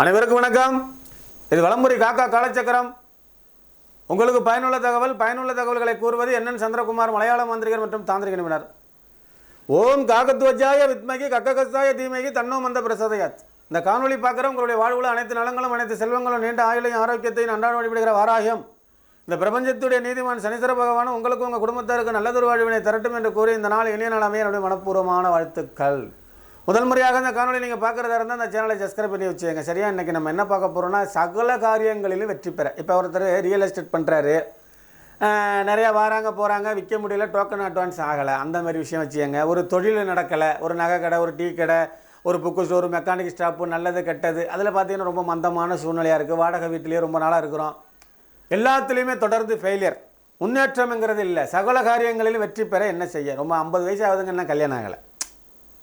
அனைவருக்கும் வணக்கம். இது வலம்புரி காக்கா காலச்சக்கரம். உங்களுக்கு பயனுள்ள தகவல்களை கூறுவது என்என் சந்திரகுமார், மலையாள மாந்திரிகர் மற்றும் தாந்திரிக நிபுணர். ஓம் காகத்வஜாய வித்மகி கக்ககஸ்தாய தீமகி தன்னோ மந்த பிரசோதயாத். இந்த காணொலி பார்க்குற உங்களுடைய வாழ்வுல அனைத்து நலங்களும் அனைத்து செல்வங்களும் நீண்ட ஆயுளையும் ஆரோக்கியத்தையும் அன்றாட வழிபடுகிற வாராகியம் இந்த பிரபஞ்சத்துடைய நீதிமான் சனீஸ்வர பகவான் உங்களுக்கு உங்கள் குடும்பத்தாருக்கு நல்லதொரு வாழ்வினை தரட்டும் என்று கூறி இந்த நாள் இனிய நாளாமே என்னுடைய மனப்பூர்வமான வாழ்த்துக்கள். முதல் முறையாக இந்த காணொலி நீங்கள் பார்க்குறதா இருந்தால் அந்த சேனலை சப்ஸ்கிரைப் பண்ணி வச்சுங்க. சரியா, இன்றைக்கி நம்ம என்ன பார்க்க போகிறோம்னா சகல காரியங்களிலும் வெற்றி பெற. இப்போ ஒருத்தர் ரியல் எஸ்டேட் பண்ணுறாரு, நிறையா வராங்க போகிறாங்க, விற்க முடியல, டோக்கன் அட்வான்ஸ் ஆகலை, அந்த மாதிரி விஷயம் வச்சுக்கோங்க. ஒரு தொழில் நடக்கலை, ஒரு நகை கடை, ஒரு டீ கடை, ஒரு புக்கு ஸ்டோர், மெக்கானிக் ஸ்டாப்பு, நல்லது கெட்டது, அதில் பார்த்தீங்கன்னா ரொம்ப மந்தமான சூழ்நிலையாக இருக்குது. வாடகை வீட்டிலேயே ரொம்ப நாளாக இருக்கிறோம், எல்லாத்துலேயுமே தொடர்ந்து ஃபெயிலியர், முன்னேற்றம்ங்கிறது இல்லை. சகல காரியங்களிலும் வெற்றி பெற என்ன செய்ய? ரொம்ப 50 வயசு ஆகுதுங்கன்னா கல்யாணம் ஆகலை,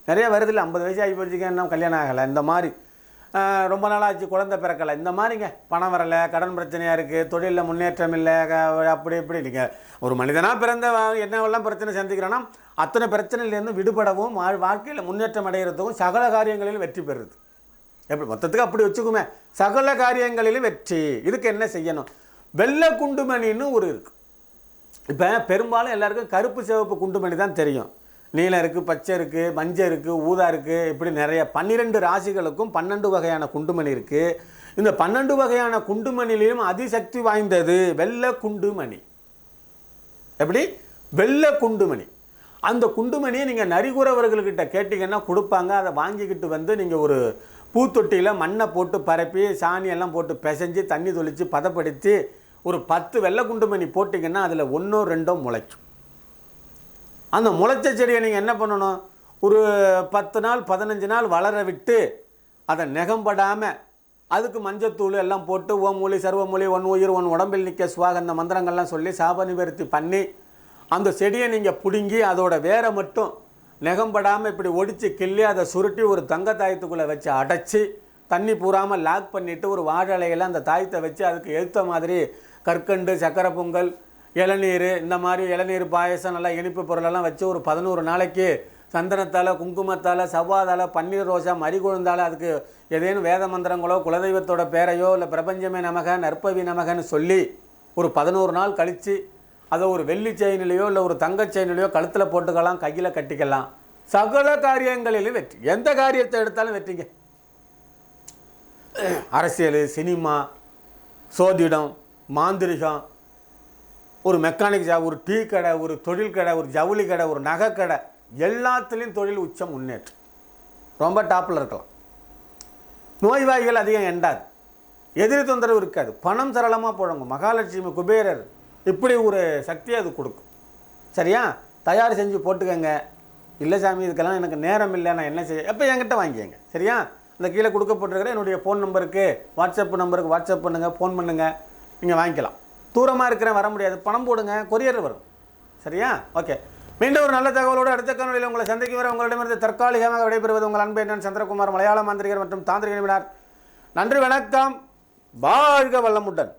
நிறைய வருது இல்லை, 50 வயசு ஆகி போச்சுங்க, இன்னும் கல்யாணம் ஆகலை, இந்த மாதிரி ரொம்ப நாளாச்சு குழந்தை பிறக்கலை, இந்த மாதிரிங்க. பணம் வரலை, கடன் பிரச்சனையாக இருக்குது, தொழிலில் முன்னேற்றம் இல்லை, அப்படி இப்படி. நீங்கள் ஒரு மனிதனாக பிறந்த என்னவெல்லாம் பிரச்சனை சந்திக்கிறோன்னா அத்தனை பிரச்சனையிலேருந்து விடுபடவும் வாழ்க்கையில் முன்னேற்றம் அடைகிறதுக்கும் சகல காரியங்களிலும் வெற்றி பெறுது. எப்படி மொத்தத்துக்கு அப்படி வச்சுக்குமே, சகல காரியங்களிலும் வெற்றி. இதுக்கு என்ன செய்யணும்? வெள்ளை குண்டுமணின்னு ஒரு இருக்குது. இப்போ பெரும்பாலும் எல்லாருக்கும் கருப்பு சிவப்பு குண்டுமணி தான் தெரியும். நீலம் இருக்குது, பச்சை இருக்குது, மஞ்சள் இருக்குது, ஊதா இருக்குது, இப்படி நிறைய 12 ராசிகளுக்கும் 12 வகையான குண்டுமணி இருக்குது. இந்த 12 வகையான குண்டுமணிலையும் அதிசக்தி வாய்ந்தது வெள்ளை குண்டுமணி. எப்படி? வெள்ளை குண்டுமணி. அந்த குண்டுமணியை நீங்கள் நரிகுறவர்கள்கிட்ட கேட்டிங்கன்னா கொடுப்பாங்க. அதை வாங்கிக்கிட்டு வந்து நீங்கள் ஒரு பூத்தொட்டியில் மண்ணை போட்டு பரப்பி சாணியெல்லாம் போட்டு பிசைஞ்சு தண்ணி தொளித்து பதப்படுத்தி ஒரு 10 வெள்ளை குண்டுமணி போட்டிங்கன்னா அதில் 1 2 முளைக்கும். அந்த முளைச்ச செடியை நீங்கள் என்ன பண்ணணும்? ஒரு 10 நாள் 15 நாள் வளர விட்டு அதை நெகம்படாமல் அதுக்கு மஞ்சத்தூள் எல்லாம் போட்டு ஓமூலி சர்வமூலி ஒன் உயிர் ஒன் உடம்பில் நிற்க சுவாக அந்த மந்திரங்கள்லாம் சொல்லி சாப நிவர்த்தி பண்ணி அந்த செடியை நீங்கள் பிடுங்கி அதோட வேரை மட்டும் நெகம்படாமல் இப்படி ஒடித்து கிள்ளி அதை சுருட்டி ஒரு தங்க தாயத்துக்குள்ளே வச்சு அடைச்சி தண்ணி பூராமல் லாக் பண்ணிவிட்டு ஒரு வாழலையில் அந்த தாயத்தை வச்சு அதுக்கு எழுத்த மாதிரி கற்கண்டு, சக்கரை பொங்கல், இளநீர், இந்த மாதிரி இளநீர் பாயசம், நல்லா இனிப்பு பொருளெல்லாம் வச்சு ஒரு 11 நாளைக்கு சந்தனத்தால், குங்குமத்தால், செவ்வாதால், பன்னீர் ரோசா, மறிகொழுந்தால் அதுக்கு ஏதேனும் வேத மந்திரங்களோ குலதெய்வத்தோட பேரையோ இல்லை பிரபஞ்சமே நமக நற்பவி நமகன்னு சொல்லி ஒரு 11 நாள் கழித்து அதை ஒரு வெள்ளி செயின்லையோ இல்லை ஒரு தங்க செயின்லையோ கழுத்தில் போட்டுக்கலாம், கையில் கட்டிக்கலாம். சகல காரியங்களிலும் வெற்றி. எந்த காரியத்தை எடுத்தாலும் வெற்றிங்க. அரசியல், சினிமா, சோதிடம், மாந்திரிகம், ஒரு மெக்கானிக் ஜாப், ஒரு டீ கடை, ஒரு தொழில் கடை, ஒரு ஜவுளி கடை, ஒரு நகை கடை, எல்லாத்துலேயும் தொழில் உச்சம் முன்னேற்றம். ரொம்ப டாப்பில் இருக்கலாம். நோய்வாய்கள் அதிகம் எண்டாது, எதிரி தொந்தரவு இருக்காது, பணம் சரளமாக புழங்கும். மகாலட்சுமி, குபேரர், இப்படி ஒரு சக்தியை அது கொடுக்கும். சரியா? தயார் செஞ்சு போட்டுக்கங்க. இல்லை சாமி இதுக்கெல்லாம் எனக்கு நேரம் இல்லை, நான் என்ன செய்ய, எப்போ என்கிட்ட வாங்கிக்கங்க. சரியா? அந்த கீழே கொடுக்கப்பட்டிருக்கிற என்னுடைய ஃபோன் நம்பருக்கு வாட்ஸ்அப் நம்பருக்கு வாட்ஸ்அப் பண்ணுங்கள், ஃபோன் பண்ணுங்கள், நீங்கள் வாங்கிக்கலாம். தூரமாக இருக்கிறேன், வர முடியாது, பணம் போடுங்க, கொரியர் வரும். சரியா? ஓகே. மீண்டும் ஒரு நல்ல தகவலோடு அடுத்த காணொலியில் உங்களை சந்திக்கும் வரை உங்களிடமிருந்து தற்காலிகமாக விடைபெறுவது உங்கள் அன்பு என்என் சந்திரகுமார், மலையாள மாந்திரிகர் மற்றும் தாந்திரிக நிபுணர். நன்றி, வணக்கம், வாழ்க வளமுடன்.